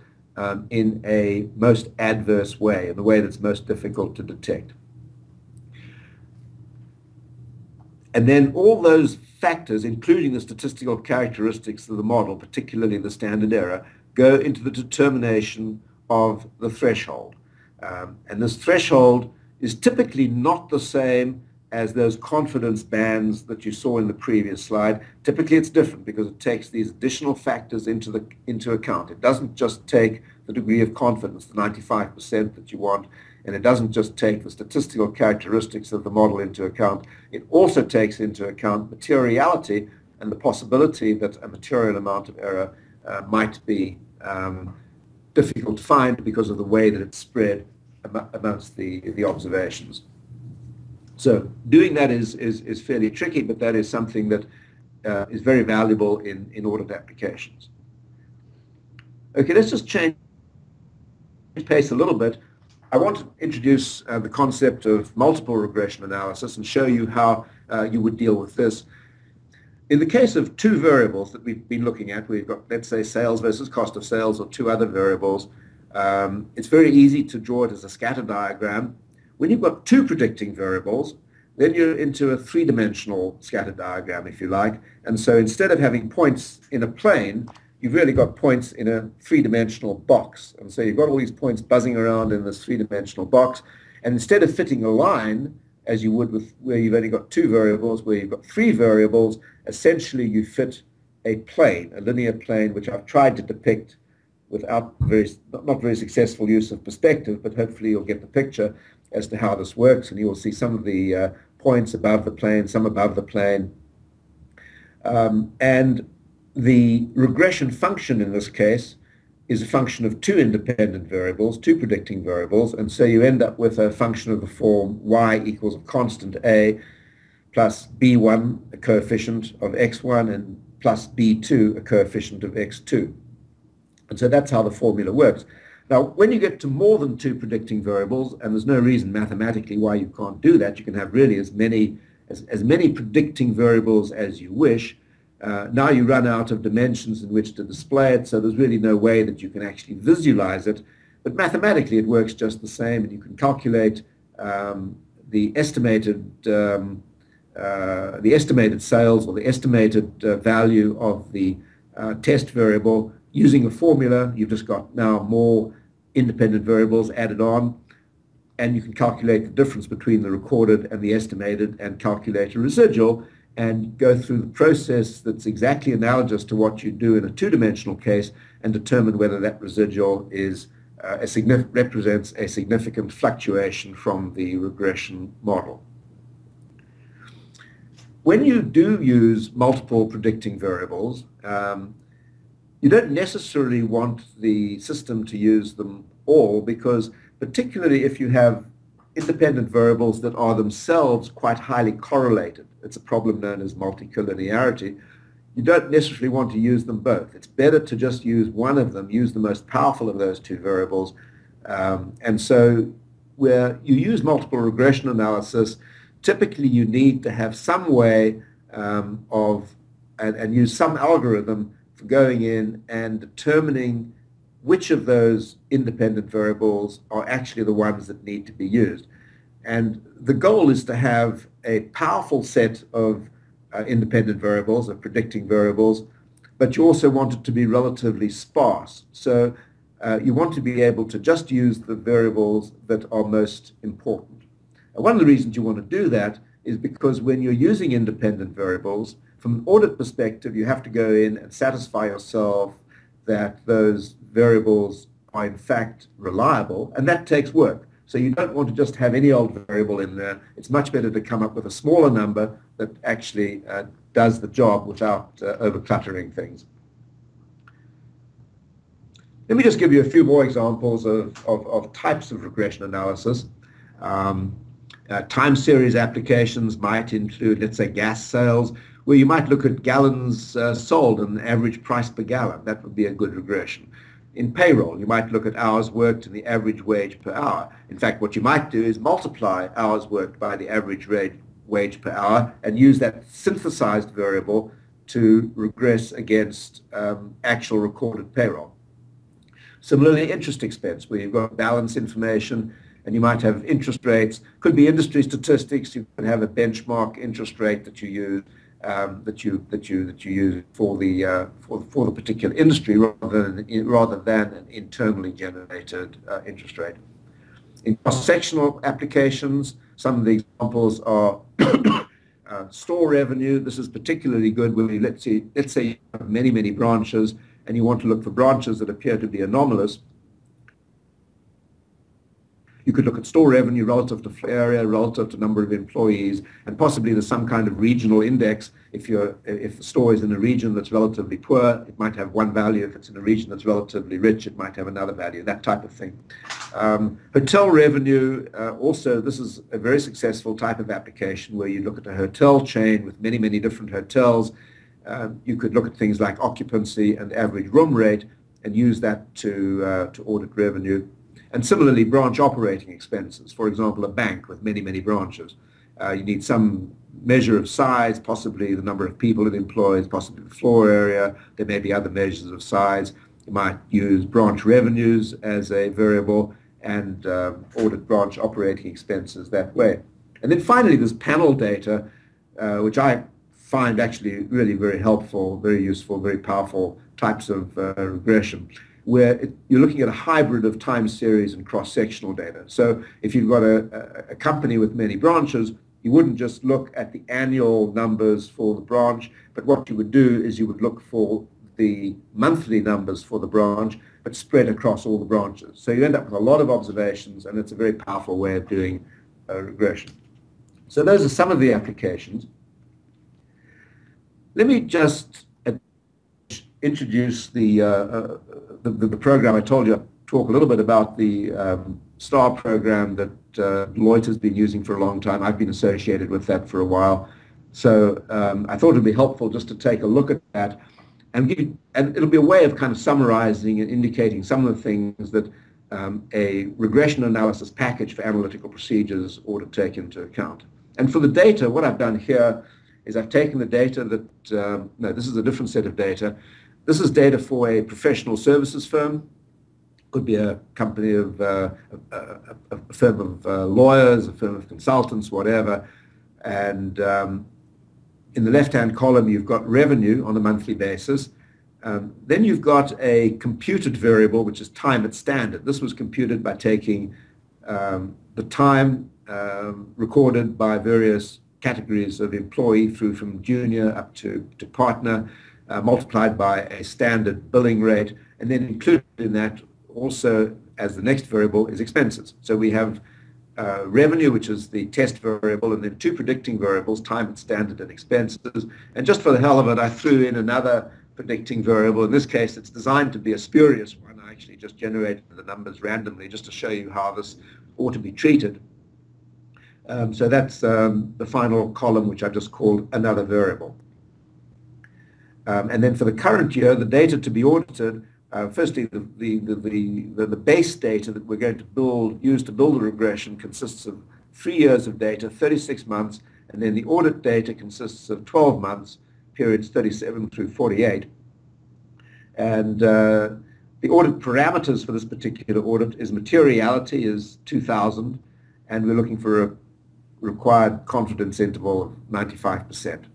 in a most adverse way, in the way that's most difficult to detect. And then all those factors, including the statistical characteristics of the model, particularly the standard error, go into the determination of the threshold. And this threshold is typically not the same as those confidence bands that you saw in the previous slide. Typically it's different because it takes these additional factors into account. It doesn't just take the degree of confidence, the 95% that you want, and it doesn't just take the statistical characteristics of the model into account. It also takes into account materiality and the possibility that a material amount of error might be difficult to find because of the way that it's spread amongst the observations. So doing that is fairly tricky, but that is something that is very valuable in audit applications. Okay, let's just change pace a little bit. I want to introduce the concept of multiple regression analysis and show you how you would deal with this. In the case of two variables that we've been looking at, we've got, let's say, sales versus cost of sales, or two other variables. It's very easy to draw it as a scatter diagram. When you've got two predicting variables, then you're into a three-dimensional scatter diagram, if you like. And so instead of having points in a plane, you've really got points in a three-dimensional box. And so you've got all these points buzzing around in this three-dimensional box. And instead of fitting a line, as you would with where you've only got two variables, where you've got three variables, essentially you fit a plane, a linear plane, which I've tried to depict without not very successful use of perspective, but hopefully you'll get the picture as to how this works, and you will see some of the points above the plane, some above the plane. And the regression function in this case is a function of two independent variables, two predicting variables, and so you end up with a function of the form y equals a constant a plus b1, a coefficient of x1, and plus b2, a coefficient of x2. And so that's how the formula works. Now, when you get to more than two predicting variables, and there's no reason mathematically why you can't do that, you can have really as many predicting variables as you wish. Now you run out of dimensions in which to display it, so there's really no way that you can actually visualize it. But mathematically, it works just the same, and you can calculate the estimated the estimated sales or the estimated value of the test variable using a formula. You've just got now more independent variables added on, and you can calculate the difference between the recorded and the estimated and calculate a residual and go through the process that's exactly analogous to what you do in a two-dimensional case and determine whether that residual is represents a significant fluctuation from the regression model. When you do use multiple predicting variables, you don't necessarily want the system to use them all, because particularly if you have independent variables that are themselves quite highly correlated, it's a problem known as multicollinearity, you don't necessarily want to use them both. It's better to just use one of them, use the most powerful of those two variables. And so where you use multiple regression analysis, typically you need to have some way and use some algorithm for going in and determining which of those independent variables are actually the ones that need to be used. And the goal is to have a powerful set of independent variables, of predicting variables, but you also want it to be relatively sparse. So you want to be able to just use the variables that are most important. And one of the reasons you want to do that is because when you're using independent variables, from an audit perspective, you have to go in and satisfy yourself that those variables are in fact reliable, and that takes work. So you don't want to just have any old variable in there. It's much better to come up with a smaller number that actually does the job without overcluttering things. Let me just give you a few more examples of types of regression analysis. Time series applications might include, let's say, gas sales, where you might look at gallons sold and the average price per gallon. That would be a good regression. In payroll, you might look at hours worked and the average wage per hour. In fact, what you might do is multiply hours worked by the average wage per hour and use that synthesized variable to regress against actual recorded payroll. Similarly, interest expense, where you've got balance information and you might have interest rates. Could be industry statistics. You can have a benchmark interest rate that you use that you use for the particular industry rather than an internally generated interest rate. In cross-sectional applications, some of the examples are store revenue. This is particularly good when you, let's say you have many branches and you want to look for branches that appear to be anomalous. You could look at store revenue relative to area, relative to number of employees, and possibly there's some kind of regional index. If the store is in a region that's relatively poor, it might have one value. If it's in a region that's relatively rich, it might have another value, that type of thing. Hotel revenue, also this is a very successful type of application where you look at a hotel chain with many different hotels. You could look at things like occupancy and average room rate and use that to audit revenue. And similarly, branch operating expenses. For example, a bank with many branches. You need some measure of size, possibly the number of people it employs, possibly the floor area. There may be other measures of size. You might use branch revenues as a variable and audit branch operating expenses that way. And then finally, there's panel data, which I find actually really very helpful, very useful, very powerful types of regression, where you're looking at a hybrid of time series and cross-sectional data. So if you've got a company with many branches, you wouldn't just look at the annual numbers for the branch, but what you would do is you would look for the monthly numbers for the branch, but spread across all the branches. So you end up with a lot of observations, and it's a very powerful way of doing regression. So those are some of the applications. Let me just introduce the program. I told you I'd talk a little bit about the STAR program that Deloitte has been using for a long time. I've been associated with that for a while. So I thought it would be helpful just to take a look at that and it'll be a way of kind of summarizing and indicating some of the things that a regression analysis package for analytical procedures ought to take into account. And for the data, what I've done here is I've taken the data that, no, this is a different set of data. This is data for a professional services firm. Could be a company of, a firm of lawyers, a firm of consultants, whatever. And in the left-hand column, you've got revenue on a monthly basis. Then you've got a computed variable, which is time at standard. This was computed by taking the time recorded by various categories of employee through from junior up to partner, multiplied by a standard billing rate, and then included in that also as the next variable is expenses. So we have revenue, which is the test variable, and then two predicting variables, time at standard and expenses. And just for the hell of it, I threw in another predicting variable. In this case, it's designed to be a spurious one. I actually just generated the numbers randomly just to show you how this ought to be treated. So that's the final column, which I've just called another variable. And then for the current year, the data to be audited, firstly, the base data that we're going to use to build the regression consists of 3 years of data, 36 months, and then the audit data consists of 12 months, periods 37 through 48. And the audit parameters for this particular audit is materiality is 2,000, and we're looking for a required confidence interval of 95%.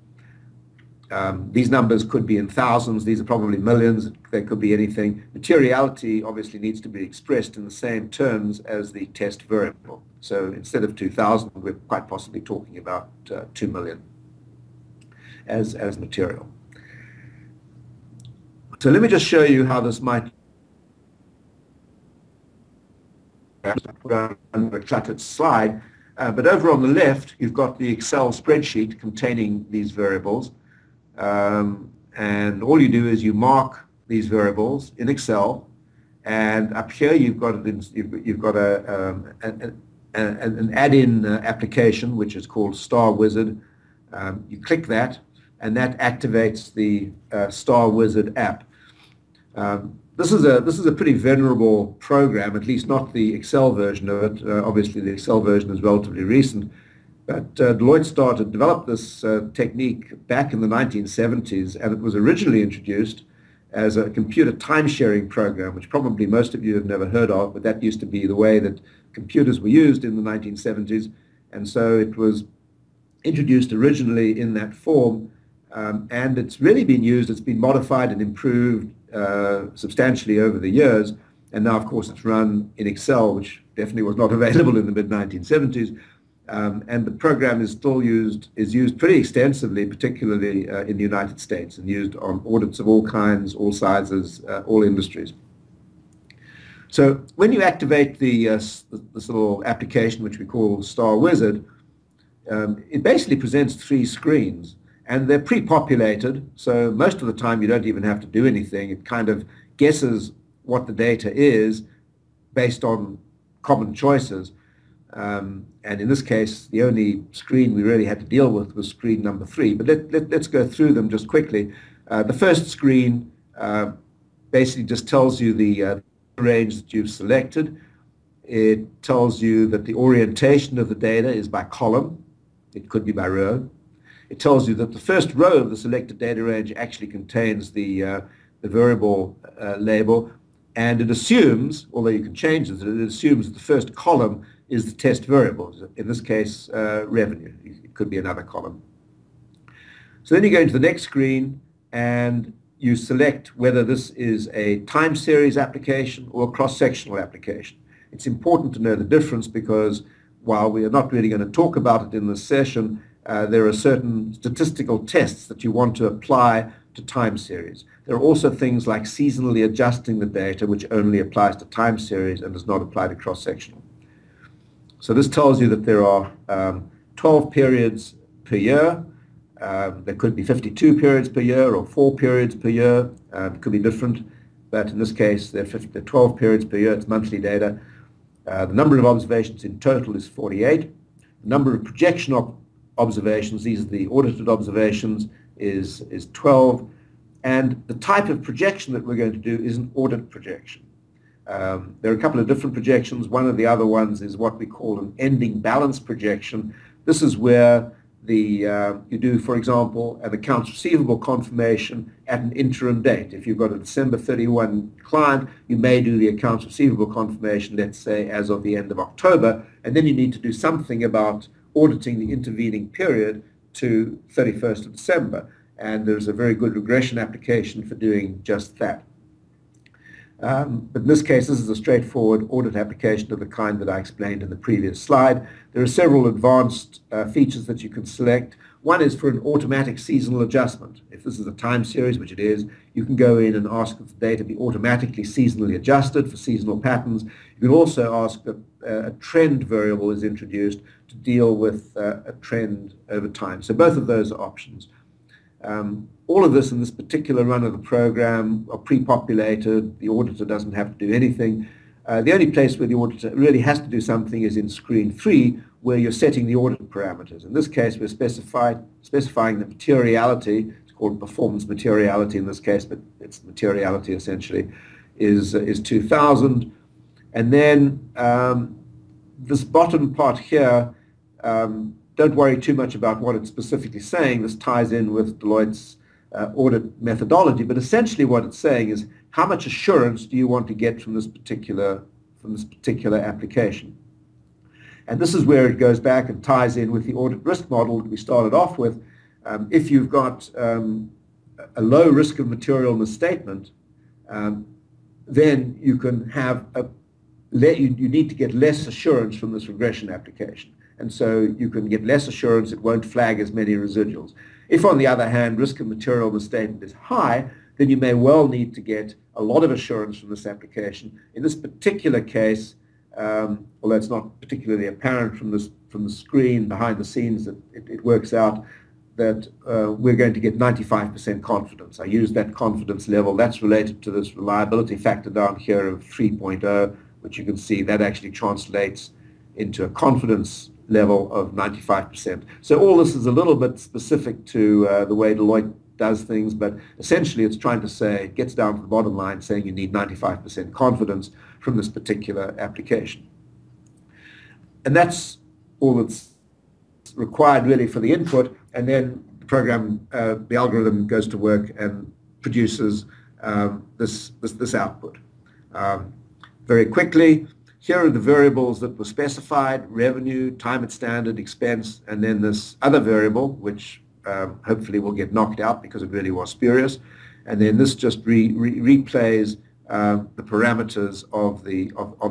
These numbers could be in thousands. These are probably millions. They could be anything. Materiality obviously needs to be expressed in the same terms as the test variable. So instead of 2,000, we're quite possibly talking about 2 million as material. So let me just show you how this might go under a cluttered slide. But over on the left, you've got the Excel spreadsheet containing these variables. And all you do is you mark these variables in Excel, and up here you've got an add-in application which is called Star Wizard. You click that, and that activates the Star Wizard app. This is a pretty venerable program, at least not the Excel version of it. Obviously, the Excel version is relatively recent. But Deloitte developed this technique back in the 1970s, and it was originally introduced as a computer time-sharing program, which probably most of you have never heard of, but that used to be the way that computers were used in the 1970s. And so it was introduced originally in that form, and it's really been used, it's been modified and improved substantially over the years. And now, of course, it's run in Excel, which definitely was not available in the mid-1970s. And the program is still used pretty extensively, particularly in the United States, and used on audits of all kinds, all sizes, all industries. So when you activate this little application, which we call Star Wizard, it basically presents 3 screens, and they're pre-populated. So most of the time, you don't even have to do anything. It kind of guesses what the data is based on common choices. And in this case, the only screen we really had to deal with was screen number 3. But let's go through them just quickly. The first screen basically just tells you the range that you've selected. It tells you that the orientation of the data is by column. It could be by row. It tells you that the first row of the selected data range actually contains the variable label. And it assumes, although you can change it assumes that the first column is the test variable, in this case, revenue. It could be another column. So then you go into the next screen and you select whether this is a time series application or a cross-sectional application. It's important to know the difference because while we are not really going to talk about it in this session, there are certain statistical tests that you want to apply to time series. There are also things like seasonally adjusting the data, which only applies to time series and does not apply to cross-sectional. So this tells you that there are 12 periods per year. There could be 52 periods per year or 4 periods per year. It could be different, but in this case, there are 12 periods per year. It's monthly data. The number of observations in total is 48. The number of projection observations, these are the audited observations, is 12. And the type of projection that we're going to do is an audit projection. There are a couple of different projections. One of the other ones is what we call an ending balance projection. This is where you do, for example, an accounts receivable confirmation at an interim date. If you've got a December 31 client, you may do the accounts receivable confirmation, let's say, as of the end of October, and then you need to do something about auditing the intervening period to 31st of December. And there's a very good regression application for doing just that. But in this case, this is a straightforward audit application of the kind that I explained in the previous slide. There are several advanced features that you can select. One is for an automatic seasonal adjustment. If this is a time series, which it is, you can go in and ask that the data be automatically seasonally adjusted for seasonal patterns. You can also ask that a trend variable is introduced to deal with a trend over time. So both of those are options. All of this in this particular run of the program are pre-populated. The auditor doesn't have to do anything. The only place where the auditor really has to do something is in screen 3, where you're setting the audit parameters. In this case, we're specifying the materiality. It's called performance materiality in this case, but it's materiality essentially, is 2000. And then this bottom part here, don't worry too much about what it's specifically saying. This ties in with Deloitte's audit methodology, but essentially what it's saying is how much assurance do you want to get from this particular application. And this is where it goes back and ties in with the audit risk model that we started off with. If you've got a low risk of material misstatement, then you can have you need to get less assurance from this regression application. And so you can get less assurance, it won't flag as many residuals. If, on the other hand, risk of material misstatement is high, then you may well need to get a lot of assurance from this application. In this particular case, although it's not particularly apparent from the screen behind the scenes, that it works out that we're going to get 95% confidence. I use that confidence level. That's related to this reliability factor down here of 3.0, which you can see that actually translates into a confidence level of 95%. So all this is a little bit specific to the way Deloitte does things, but essentially it's trying to say, it gets down to the bottom line saying you need 95% confidence from this particular application. And that's all that's required really for the input, and then the program, the algorithm goes to work and produces this output. Very quickly, here are the variables that were specified: revenue, time at standard, expense, and then this other variable, which hopefully will get knocked out because it really was spurious. And then this just replays the parameters of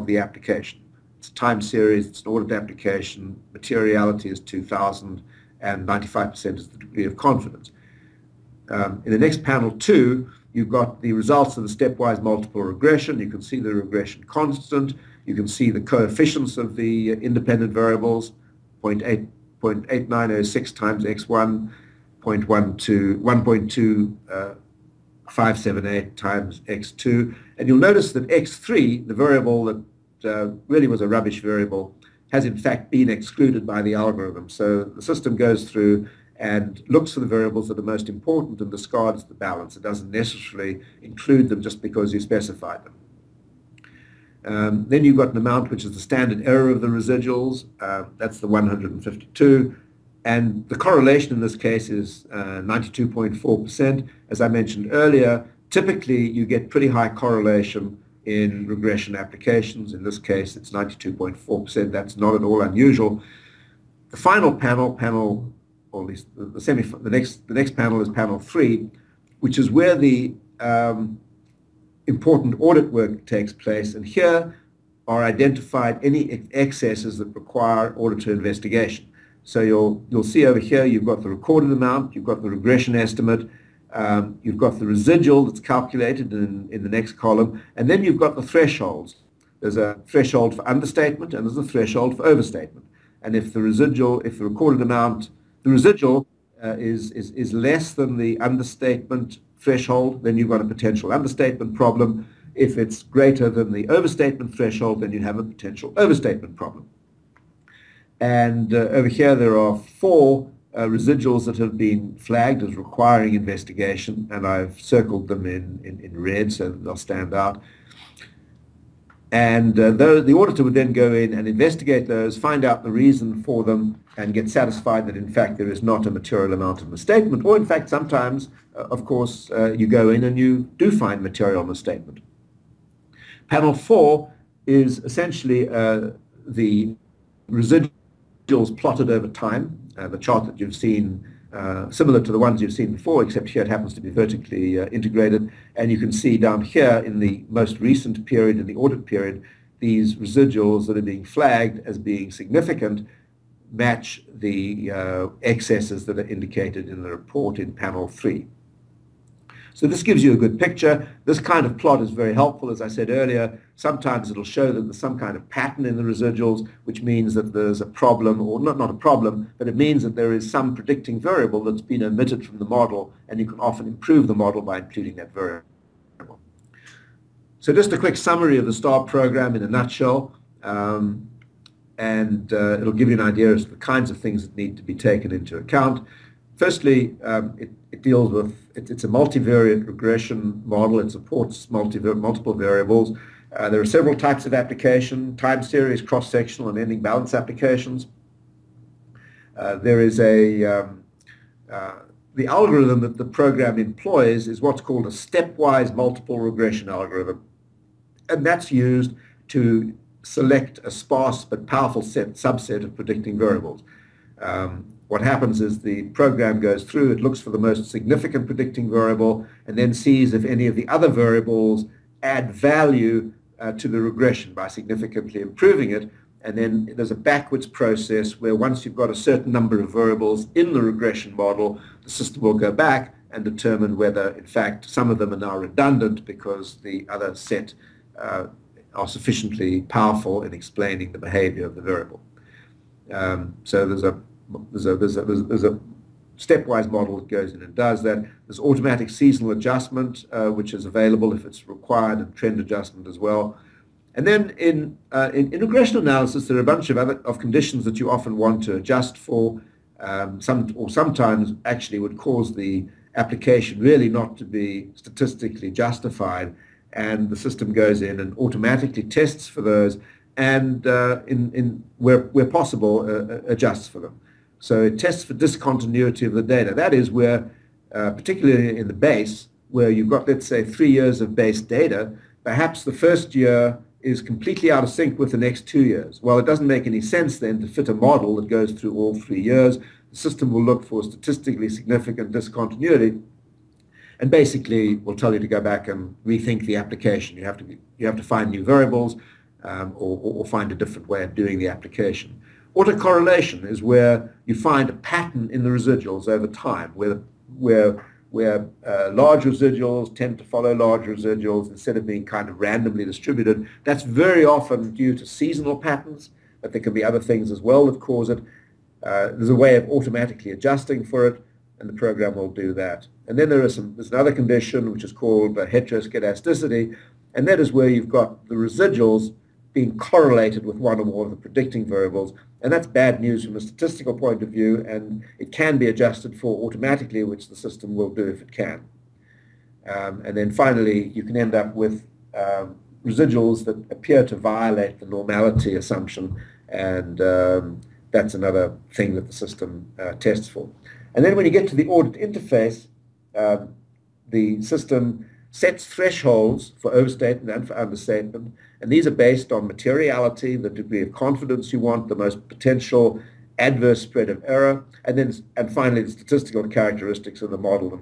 the application. It's a time series, it's an audit application, materiality is 2000, and 95% is the degree of confidence. In the next panel 2, you've got the results of the stepwise multiple regression. You can see the regression constant. You can see the coefficients of the independent variables, 0.8906 times x1, 1.2578 times x2. And you'll notice that x3, the variable that really was a rubbish variable, has in fact been excluded by the algorithm. So the system goes through and looks for the variables that are most important and discards the balance. It doesn't necessarily include them just because you specified them. Then you've got an amount which is the standard error of the residuals. That's the 152. And the correlation in this case is 92.4%. As I mentioned earlier, typically you get pretty high correlation in regression applications. In this case, it's 92.4%. That's not at all unusual. The final panel, or at least the next panel is panel 3, which is where the important audit work takes place, and here are identified any excesses that require auditor investigation. So you'll see over here you've got the recorded amount, you've got the regression estimate, you've got the residual that's calculated in the next column, and then you've got the thresholds. There's a threshold for understatement and there's a threshold for overstatement. And if the recorded amount, the residual is less than the understatement threshold, then you've got a potential understatement problem. If it's greater than the overstatement threshold, then you have a potential overstatement problem. And over here there are 4 residuals that have been flagged as requiring investigation, and I've circled them in red so that they'll stand out. And the auditor would then go in and investigate those, find out the reason for them, and get satisfied that in fact there is not a material amount of misstatement, or in fact sometimes, of course, you go in and you do find material misstatement. Panel 4 is essentially the residual residuals plotted over time. The chart that you've seen, similar to the ones you've seen before, except here it happens to be vertically integrated. And you can see down here in the most recent period, in the audit period, these residuals that are being flagged as being significant match the excesses that are indicated in the report in panel 3. So this gives you a good picture. This kind of plot is very helpful. As I said earlier, sometimes it'll show that there's some kind of pattern in the residuals, which means that there's a problem, or not a problem, but it means that there is some predicting variable that's been omitted from the model, and you can often improve the model by including that variable. So just a quick summary of the STAR program in a nutshell, and it'll give you an idea as to the kinds of things that need to be taken into account. Firstly, it deals with, it's a multivariate regression model. It supports multiple variables. There are several types of application: time series, cross-sectional, and ending balance applications. There is the algorithm that the program employs is what's called a stepwise multiple regression algorithm. And that's used to select a sparse but powerful subset of predicting variables. What happens is the program goes through, it looks for the most significant predicting variable, and then sees if any of the other variables add value to the regression by significantly improving it. And then there's a backwards process where once you've got a certain number of variables in the regression model, the system will go back and determine whether, in fact, some of them are now redundant because the other set are sufficiently powerful in explaining the behavior of the variable. So there's a stepwise model that goes in and does that. There's automatic seasonal adjustment, which is available if it's required, and trend adjustment as well. And then in regression analysis, there are a bunch of conditions that you often want to adjust for. Sometimes actually would cause the application really not to be statistically justified, and the system goes in and automatically tests for those, and where possible adjusts for them. So it tests for discontinuity of the data. That is where, particularly in the base, where you've got, let's say, 3 years of base data, perhaps the first year is completely out of sync with the next 2 years. Well, it doesn't make any sense then to fit a model that goes through all 3 years. The system will look for statistically significant discontinuity, and basically will tell you to go back and rethink the application. You have to find new variables, or find a different way of doing the application. Autocorrelation is where you find a pattern in the residuals over time, where large residuals tend to follow large residuals instead of being kind of randomly distributed. That's very often due to seasonal patterns, but there can be other things as well that cause it. There's a way of automatically adjusting for it, and the program will do that. And then there's another condition which is called heteroskedasticity, and that is where you've got the residuals being correlated with one or more of the predicting variables. And that's bad news from a statistical point of view, and it can be adjusted for automatically, which the system will do if it can. And then finally, you can end up with residuals that appear to violate the normality assumption, and that's another thing that the system tests for. And then when you get to the audit interface, the system sets thresholds for overstatement and for understatement, and these are based on materiality, the degree of confidence you want, the most potential adverse spread of error, and finally the statistical characteristics of the model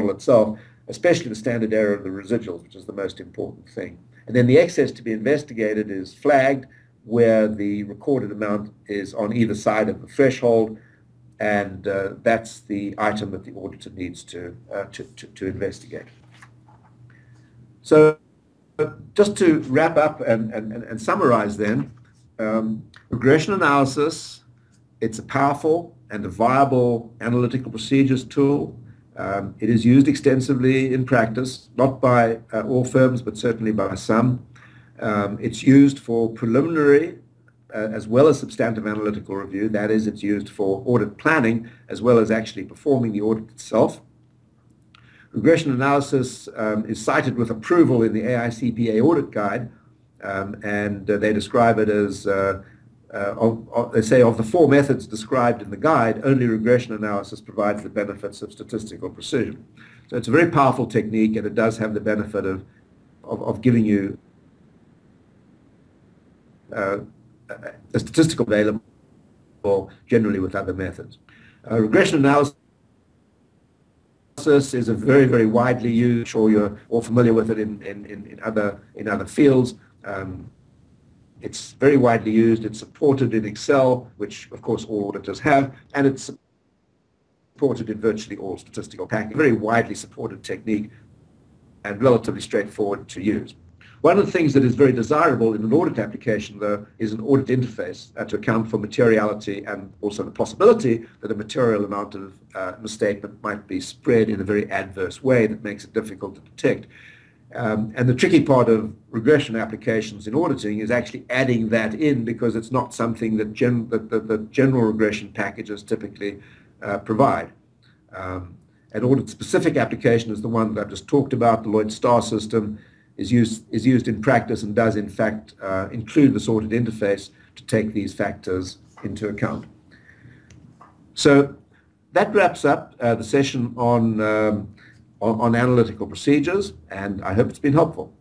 itself, especially the standard error of the residuals, which is the most important thing. And then the excess to be investigated is flagged where the recorded amount is on either side of the threshold, and that's the item that the auditor needs to investigate. So just to wrap up and summarize then, regression analysis, it's a powerful and a viable analytical procedures tool. It is used extensively in practice, not by all firms, but certainly by some. It's used for preliminary as well as substantive analytical review. That is, it's used for audit planning as well as actually performing the audit itself. Regression analysis is cited with approval in the AICPA audit guide, and they describe it as, they say, of the 4 methods described in the guide, only regression analysis provides the benefits of statistical precision. So it's a very powerful technique, and it does have the benefit of giving you a statistical available generally with other methods. Regression analysis is a very, very widely used. I'm sure you're all familiar with it in other fields. It's very widely used. It's supported in Excel, which of course all auditors have, and it's supported in virtually all statistical packages. Very widely supported technique and relatively straightforward to use. One of the things that is very desirable in an audit application, though, is an audit interface to account for materiality and also the possibility that a material amount of misstatement might be spread in a very adverse way that makes it difficult to detect. And the tricky part of regression applications in auditing is actually adding that in, because it's not something that the general regression packages typically provide. An audit-specific application is the one that I've just talked about. The Lloyd Star system is used in practice and does in fact include the sorted interface to take these factors into account. So that wraps up the session on analytical procedures, and I hope it's been helpful.